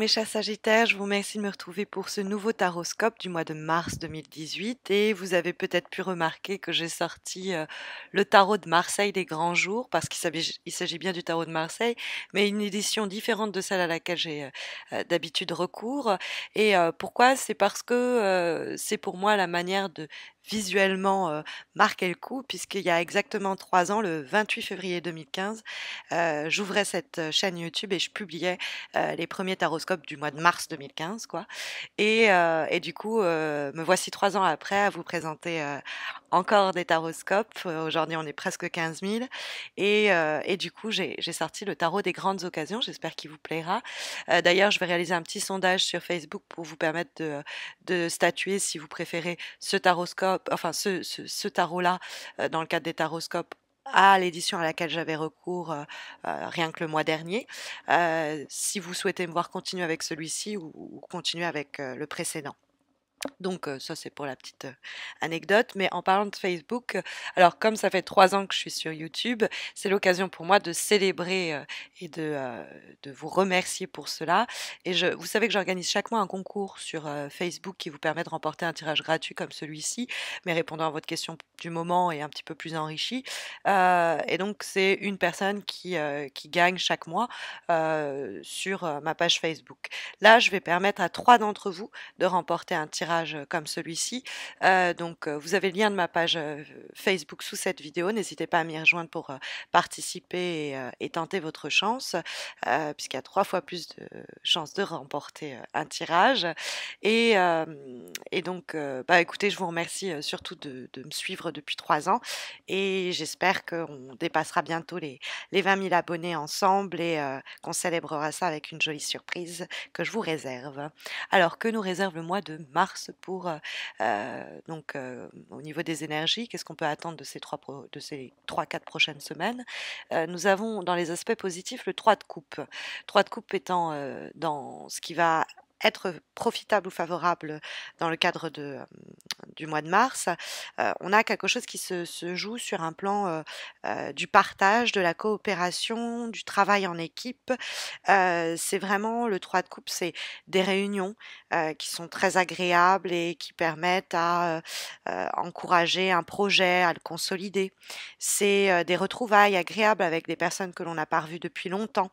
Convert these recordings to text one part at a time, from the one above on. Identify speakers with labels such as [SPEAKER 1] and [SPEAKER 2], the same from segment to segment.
[SPEAKER 1] mes chers Sagittaires, je vous remercie de me retrouver pour ce nouveau taroscope du mois de mars 2018 et vous avez peut-être pu remarquer que j'ai sorti le tarot de Marseille des grands jours parce qu'il s'agit bien du tarot de Marseille, mais une édition différente de celle à laquelle j'ai d'habitude recours. Et pourquoi? C'est parce que c'est pour moi la manière de visuellement marquer le coup, puisqu'il y a exactement 3 ans, le 28 février 2015, j'ouvrais cette chaîne YouTube et je publiais les premiers taroscopes du mois de mars 2015, quoi. Et du coup, me voici 3 ans après à vous présenter encore des taroscopes. Aujourd'hui, on est presque 15 000. Et du coup, j'ai sorti le tarot des grandes occasions. J'espère qu'il vous plaira. D'ailleurs, je vais réaliser un petit sondage sur Facebook pour vous permettre de statuer si vous préférez ce taroscope, enfin ce tarot-là, dans le cadre des taroscopes à l'édition à laquelle j'avais recours rien que le mois dernier. Si vous souhaitez me voir continuer avec celui-ci ou continuer avec le précédent. Donc ça c'est pour la petite anecdote. Mais en parlant de Facebook, alors comme ça fait 3 ans que je suis sur YouTube, c'est l'occasion pour moi de célébrer et de vous remercier pour cela. Et vous savez que j'organise chaque mois un concours sur Facebook qui vous permet de remporter un tirage gratuit comme celui-ci, mais répondant à votre question du moment et un petit peu plus enrichi. Et donc c'est une personne qui gagne chaque mois sur ma page Facebook. Là, je vais permettre à 3 d'entre vous de remporter un tirage comme celui-ci. Donc, vous avez le lien de ma page Facebook sous cette vidéo. N'hésitez pas à m'y rejoindre pour participer et tenter votre chance, puisqu'il y a 3 fois plus de chances de remporter un tirage. Et donc, bah, écoutez, je vous remercie surtout de me suivre depuis 3 ans et j'espère qu'on dépassera bientôt les 20 000 abonnés ensemble et qu'on célébrera ça avec une jolie surprise que je vous réserve. Alors, que nous réserve le mois de mars pour donc au niveau des énergies, qu'est-ce qu'on peut attendre de ces 3-4 prochaines semaines? Nous avons dans les aspects positifs le 3 de coupe. 3 de coupe étant dans ce qui va être profitable ou favorable dans le cadre du mois de mars, on a quelque chose qui se joue sur un plan du partage, de la coopération, du travail en équipe. C'est vraiment le 3 de coupe, c'est des réunions qui sont très agréables et qui permettent à encourager un projet, à le consolider. C'est des retrouvailles agréables avec des personnes que l'on n'a pas revues depuis longtemps.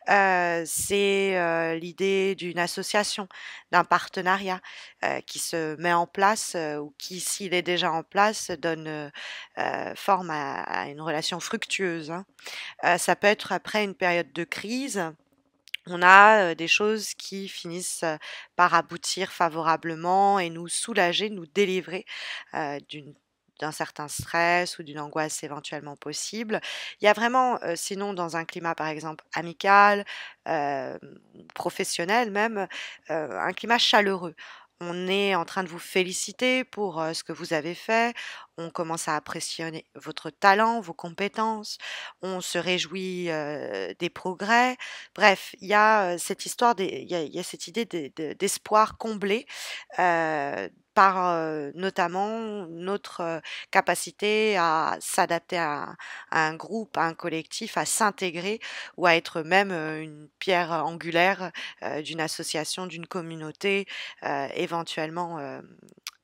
[SPEAKER 1] C'est l'idée d'une association, d'un partenariat qui se met en place ou qui, s'il est déjà en place, donne forme à une relation fructueuse, hein. Ça peut être après une période de crise. On a des choses qui finissent par aboutir favorablement et nous soulager, nous délivrer d'un certain stress ou d'une angoisse éventuellement possible. Il y a vraiment, sinon dans un climat par exemple amical, hem, professionnel même, un climat chaleureux. On est en train de vous féliciter pour, ce que vous avez fait. On commence à apprécier votre talent, vos compétences. On se réjouit, des progrès. Bref, il y a, cette histoire il y a cette idée d'espoir comblé, par, notamment notre, capacité à s'adapter à un groupe, à un collectif, à s'intégrer ou à être même, une pierre angulaire, d'une association, d'une communauté, éventuellement,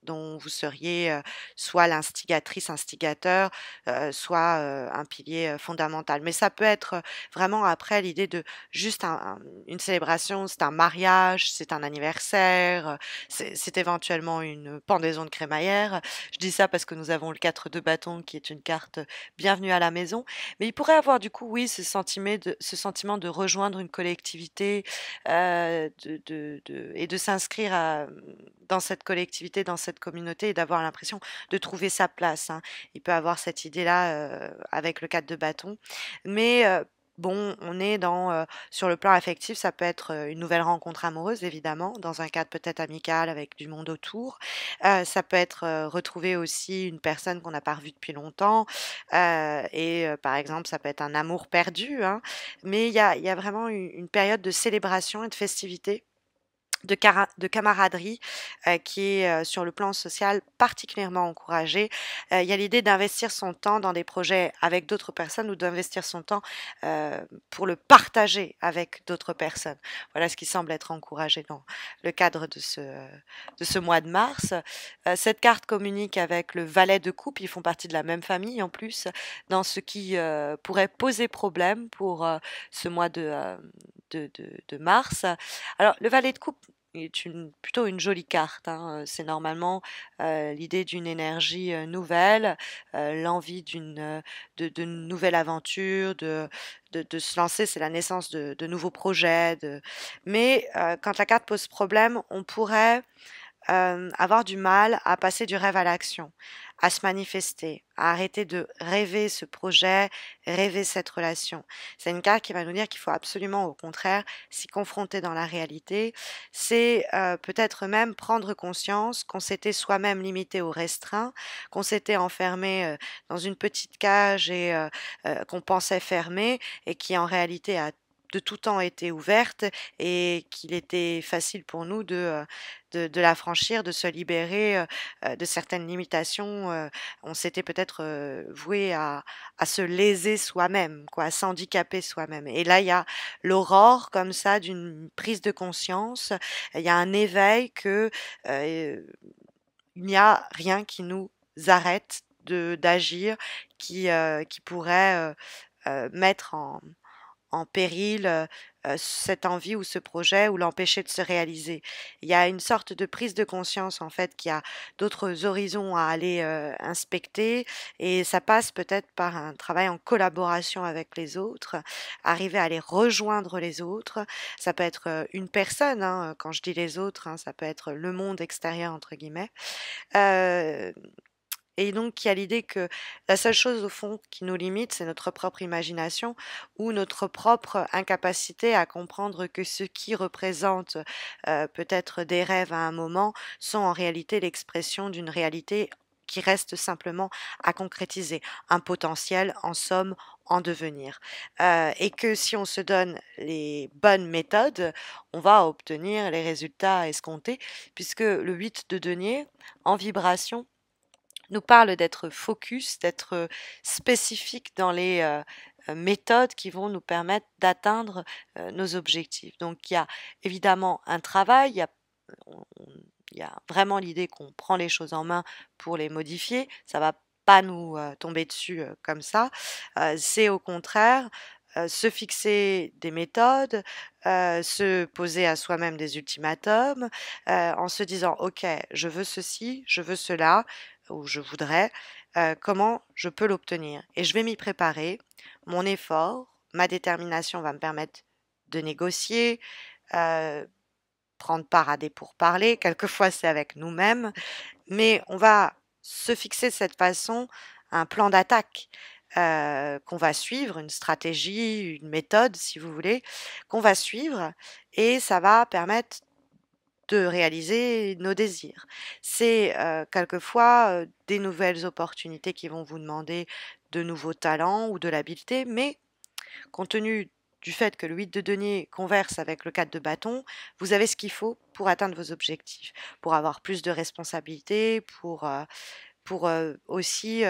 [SPEAKER 1] dont vous seriez, soit l'instigatrice, instigateur, soit, un pilier, fondamental. Mais ça peut être, vraiment après l'idée de juste une célébration, c'est un mariage, c'est un anniversaire, c'est éventuellement une pendaison de crémaillère. Je dis ça parce que nous avons le 4 de bâton qui est une carte, bienvenue à la maison. Mais il pourrait avoir du coup, oui, ce sentiment de rejoindre une collectivité, et de s'inscrire dans cette collectivité, dans cette communauté et d'avoir l'impression de trouver sa place, hein. Il peut avoir cette idée-là, avec le 4 de bâton. Mais, bon, on est sur le plan affectif, ça peut être, une nouvelle rencontre amoureuse évidemment, dans un cadre peut-être amical avec du monde autour. Ça peut être, retrouver aussi une personne qu'on n'a pas revue depuis longtemps, par exemple, ça peut être un amour perdu, hein. Mais il y a vraiment une période de célébration et de festivité de camaraderie qui est sur le plan social particulièrement encouragé. Il y a l'idée d'investir son temps dans des projets avec d'autres personnes ou d'investir son temps pour le partager avec d'autres personnes. Voilà ce qui semble être encouragé dans le cadre de ce mois de mars. Cette carte communique avec le valet de coupe, ils font partie de la même famille en plus, dans ce qui pourrait poser problème pour ce mois de mars. Alors, le valet de coupe est plutôt une jolie carte, hein. C'est normalement l'idée d'une énergie nouvelle, l'envie de nouvelles aventures, de se lancer, c'est la naissance de nouveaux projets. Mais quand la carte pose problème, on pourrait avoir du mal à passer du rêve à l'action, à se manifester, à arrêter de rêver ce projet, rêver cette relation. C'est une carte qui va nous dire qu'il faut absolument, au contraire, s'y confronter dans la réalité. C'est peut-être même prendre conscience qu'on s'était soi-même limité ou restreint, qu'on s'était enfermé dans une petite cage et qu'on pensait fermée et qui en réalité a de tout temps été ouverte et qu'il était facile pour nous de la franchir, de se libérer de certaines limitations. On s'était peut-être voué à se léser soi-même, quoi, à s'handicaper soi-même. Et là, il y a l'aurore comme ça d'une prise de conscience. Il y a un éveil que il n'y a rien qui nous arrête d'agir, qui pourrait mettre en péril cette envie ou ce projet ou l'empêcher de se réaliser. Il y a une sorte de prise de conscience en fait qu'il y a d'autres horizons à aller inspecter et ça passe peut-être par un travail en collaboration avec les autres, arriver à aller rejoindre les autres. Ça peut être une personne, hein, quand je dis les autres, hein, ça peut être le monde extérieur entre guillemets. Euh, et donc, il y a l'idée que la seule chose, au fond, qui nous limite, c'est notre propre imagination ou notre propre incapacité à comprendre que ce qui représente peut-être des rêves à un moment sont en réalité l'expression d'une réalité qui reste simplement à concrétiser, un potentiel, en somme, en devenir. Et que si on se donne les bonnes méthodes, on va obtenir les résultats escomptés, puisque le 8 de denier, en vibration, nous parle d'être focus, d'être spécifique dans les méthodes qui vont nous permettre d'atteindre nos objectifs. Donc il y a évidemment un travail, il y a vraiment l'idée qu'on prend les choses en main pour les modifier, ça va pas nous tomber dessus comme ça, c'est au contraire se fixer des méthodes, se poser à soi-même des ultimatums, en se disant ok, je veux ceci, je veux cela, ou je voudrais, comment je peux l'obtenir. Et je vais m'y préparer. Mon effort, ma détermination va me permettre de négocier, euh, prendre part à des pourparlers. Quelquefois, c'est avec nous-mêmes, mais on va se fixer de cette façon un plan d'attaque qu'on va suivre, une stratégie, une méthode, si vous voulez, qu'on va suivre, et ça va permettre de réaliser nos désirs. C'est quelquefois des nouvelles opportunités qui vont vous demander de nouveaux talents ou de l'habileté, mais compte tenu du fait que le 8 de denier converse avec le 4 de bâton, vous avez ce qu'il faut pour atteindre vos objectifs, pour avoir plus de responsabilités, pour aussi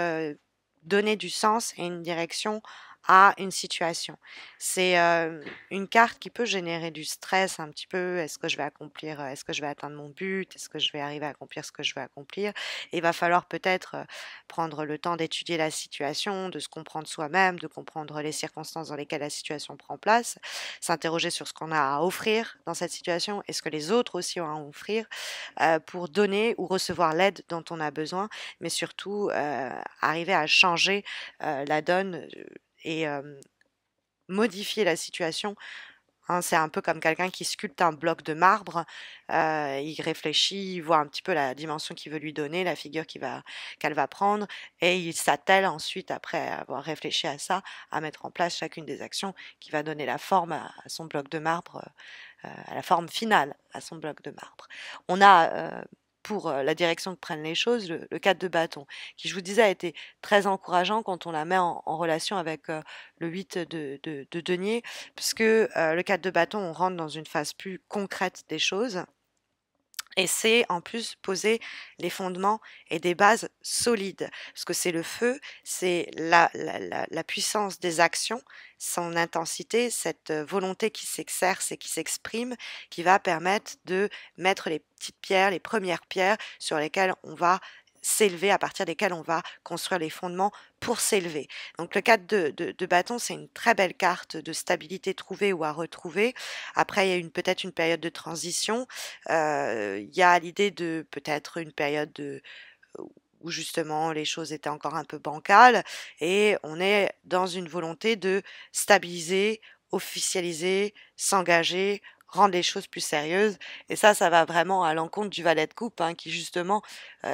[SPEAKER 1] donner du sens et une direction à une situation. C'est une carte qui peut générer du stress un petit peu. Est-ce que je vais accomplir, est-ce que je vais atteindre mon but? Est-ce que je vais arriver à accomplir ce que je veux accomplir? Et il va falloir peut-être prendre le temps d'étudier la situation, de se comprendre soi-même, de comprendre les circonstances dans lesquelles la situation prend place, s'interroger sur ce qu'on a à offrir dans cette situation et ce que les autres aussi ont à offrir pour donner ou recevoir l'aide dont on a besoin, mais surtout arriver à changer la donne et modifier la situation, hein. C'est un peu comme quelqu'un qui sculpte un bloc de marbre, il réfléchit, il voit un petit peu la dimension qu'il veut lui donner, la figure qu'elle va prendre, et il s'attelle ensuite, après avoir réfléchi à ça, à mettre en place chacune des actions qui va donner la forme à son bloc de marbre, à la forme finale à son bloc de marbre. On a pour la direction que prennent les choses, le 4 de bâton, qui je vous disais a été très encourageant quand on la met en relation avec le 8 de denier, puisque le 4 de bâton, on rentre dans une phase plus concrète des choses. Et c'est en plus poser les fondements et des bases solides. Parce que c'est le feu, c'est la puissance des actions, son intensité, cette volonté qui s'exerce et qui s'exprime, qui va permettre de mettre les petites pierres, les premières pierres sur lesquelles on va s'élever, à partir desquelles on va construire les fondements pour s'élever. Donc le 4 de bâton, c'est une très belle carte de stabilité trouvée ou à retrouver. Après, il y a peut-être une période de transition. Il y a l'idée de peut-être une période où justement les choses étaient encore un peu bancales et on est dans une volonté de stabiliser, officialiser, s'engager, rendre les choses plus sérieuses. Et ça va vraiment à l'encontre du valet de coupe, hein, qui justement,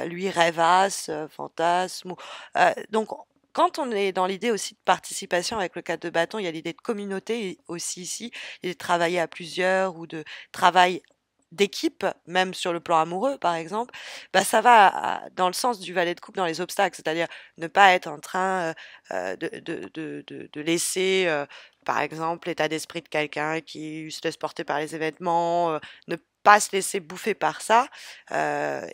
[SPEAKER 1] lui rêvasse, fantasme. Donc, quand on est dans l'idée aussi de participation avec le 4 de bâton, il y a l'idée de communauté aussi ici, et de travailler à plusieurs ou de travail d'équipe, même sur le plan amoureux par exemple, bah, ça va dans le sens du valet de coupe dans les obstacles, c'est-à-dire ne pas être en train de laisser, par exemple, l'état d'esprit de quelqu'un qui se laisse porter par les événements, ne pas se laisser bouffer par ça.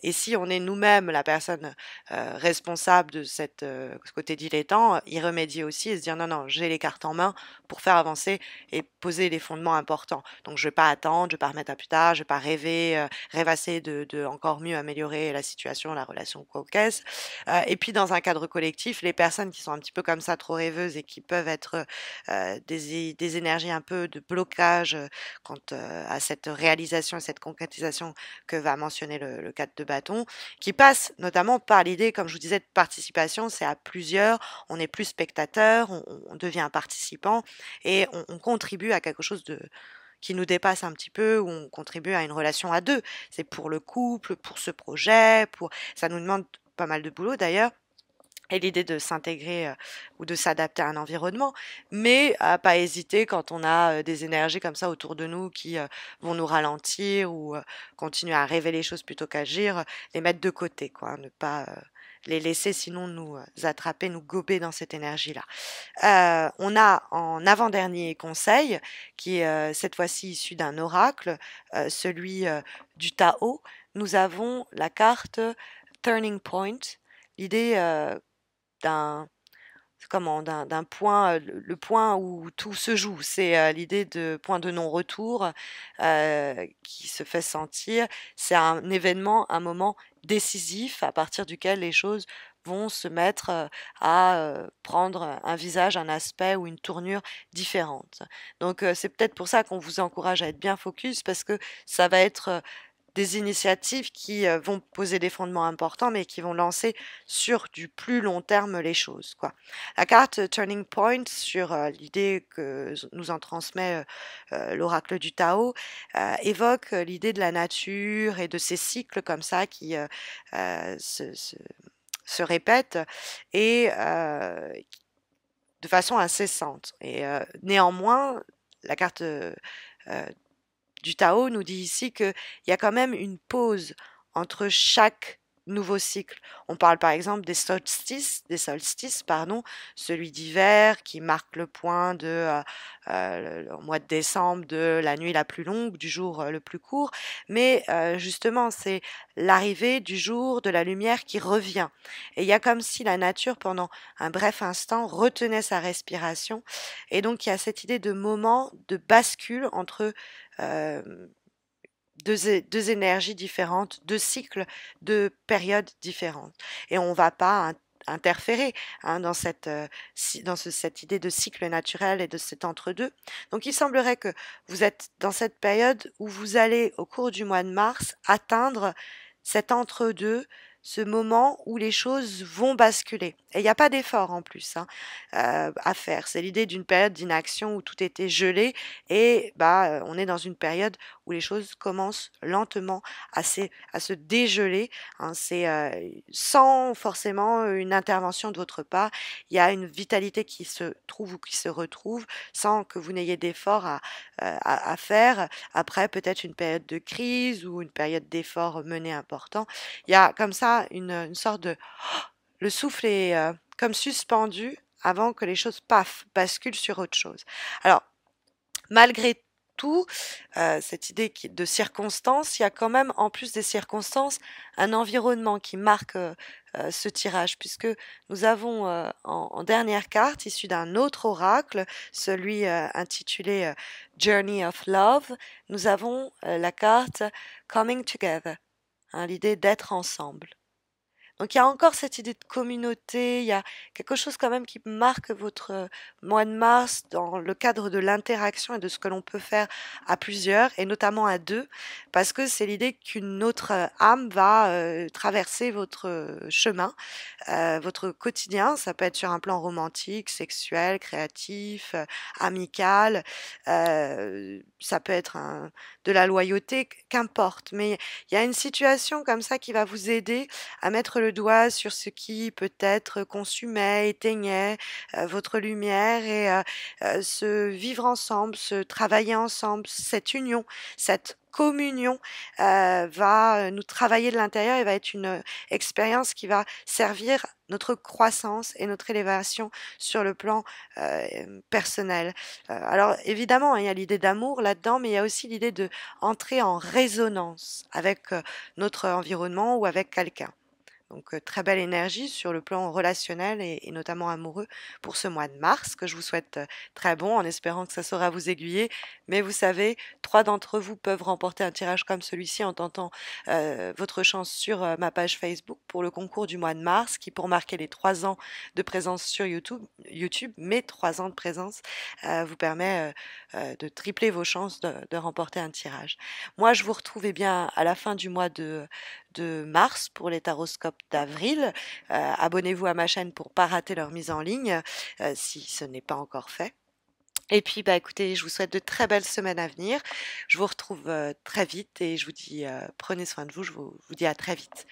[SPEAKER 1] Et si on est nous-mêmes la personne responsable de ce côté dilettant, y remédier aussi et se dire non, non, j'ai les cartes en main pour faire avancer et poser les fondements importants. Donc je vais pas attendre, je vais pas remettre à plus tard, je vais pas rêver, rêvasser de encore mieux améliorer la situation, la relation quoi qu'est-ce. Et puis dans un cadre collectif, les personnes qui sont un petit peu comme ça, trop rêveuses et qui peuvent être des énergies un peu de blocage quant à cette réalisation et cette concrétisation que va mentionner le 4 de bâton, qui passe notamment par l'idée, comme je vous disais, de participation, c'est à plusieurs, on n'est plus spectateur, on devient un participant et on contribue à quelque chose qui nous dépasse un petit peu, ou on contribue à une relation à deux. C'est pour le couple, pour ce projet, ça nous demande pas mal de boulot d'ailleurs. Et l'idée de s'intégrer ou de s'adapter à un environnement, mais à pas hésiter quand on a des énergies comme ça autour de nous qui vont nous ralentir ou continuer à rêver les choses plutôt qu'agir, les mettre de côté, quoi, hein, ne pas les laisser sinon nous attraper, nous gober dans cette énergie-là. On a en avant-dernier conseil, qui est cette fois-ci issu d'un oracle, celui du Tao, nous avons la carte Turning Point, l'idée d'un d'un point, le point où tout se joue. C'est l'idée de point de non-retour qui se fait sentir. C'est un événement, un moment décisif à partir duquel les choses vont se mettre à prendre un visage, un aspect ou une tournure différente. Donc c'est peut-être pour ça qu'on vous encourage à être bien focus parce que ça va être des initiatives qui vont poser des fondements importants, mais qui vont lancer sur du plus long terme les choses, quoi. La carte Turning Point sur l'idée que nous en transmet l'oracle du Tao évoque l'idée de la nature et de ces cycles comme ça qui se répètent et de façon incessante. Et néanmoins, la carte du Tao nous dit ici qu'il y a quand même une pause entre chaque nouveau cycle. On parle par exemple des solstices, pardon, celui d'hiver qui marque le point au mois de décembre de la nuit la plus longue, du jour le plus court, mais justement c'est l'arrivée du jour, de la lumière qui revient. Et il y a comme si la nature pendant un bref instant retenait sa respiration, et donc il y a cette idée de moment de bascule entre deux énergies différentes, deux cycles, deux périodes différentes. Et on ne va pas interférer hein, dans cette idée de cycle naturel et de cet entre-deux. Donc il semblerait que vous êtes dans cette période où vous allez, au cours du mois de mars, atteindre cet entre-deux, ce moment où les choses vont basculer. Et il n'y a pas d'effort en plus hein, à faire. C'est l'idée d'une période d'inaction où tout était gelé et bah, on est dans une période où les choses commencent lentement à se dégeler. Hein. C'est sans forcément une intervention de votre part. Il y a une vitalité qui se trouve ou qui se retrouve sans que vous n'ayez d'effort à faire. Après, peut-être une période de crise ou une période d'effort mené important. Il y a comme ça une sorte de... Le souffle est comme suspendu avant que les choses, paf, basculent sur autre chose. Alors, malgré surtout, cette idée de circonstances, il y a quand même, en plus des circonstances, un environnement qui marque ce tirage, puisque nous avons en dernière carte, issue d'un autre oracle, celui intitulé Journey of Love, nous avons la carte Coming Together, hein, l'idée d'être ensemble. Donc il y a encore cette idée de communauté, il y a quelque chose quand même qui marque votre mois de mars dans le cadre de l'interaction et de ce que l'on peut faire à plusieurs et notamment à deux, parce que c'est l'idée qu'une autre âme va traverser votre chemin, votre quotidien. Ça peut être sur un plan romantique, sexuel, créatif, amical, ça peut être de la loyauté, qu'importe. Mais il y a une situation comme ça qui va vous aider à mettre le doigt sur ce qui peut-être consumait, éteignait votre lumière et se vivre ensemble, se travailler ensemble, cette union, cette communion va nous travailler de l'intérieur et va être une expérience qui va servir notre croissance et notre élévation sur le plan personnel. Alors évidemment, hein, il y a l'idée d'amour là-dedans, mais il y a aussi l'idée de entrer en résonance avec notre environnement ou avec quelqu'un. Donc très belle énergie sur le plan relationnel et notamment amoureux pour ce mois de mars que je vous souhaite très bon en espérant que ça saura vous aiguiller. Mais vous savez, 3 d'entre vous peuvent remporter un tirage comme celui-ci en tentant votre chance sur ma page Facebook pour le concours du mois de mars qui pour marquer les 3 ans de présence sur YouTube mes 3 ans de présence vous permet de tripler vos chances de remporter un tirage. Moi je vous retrouve eh bien à la fin du mois de mars pour les taroscopes d'avril. Abonnez-vous à ma chaîne pour pas rater leur mise en ligne si ce n'est pas encore fait. Et puis, bah, écoutez, je vous souhaite de très belles semaines à venir. Je vous retrouve très vite et je vous dis prenez soin de vous. Je vous dis à très vite.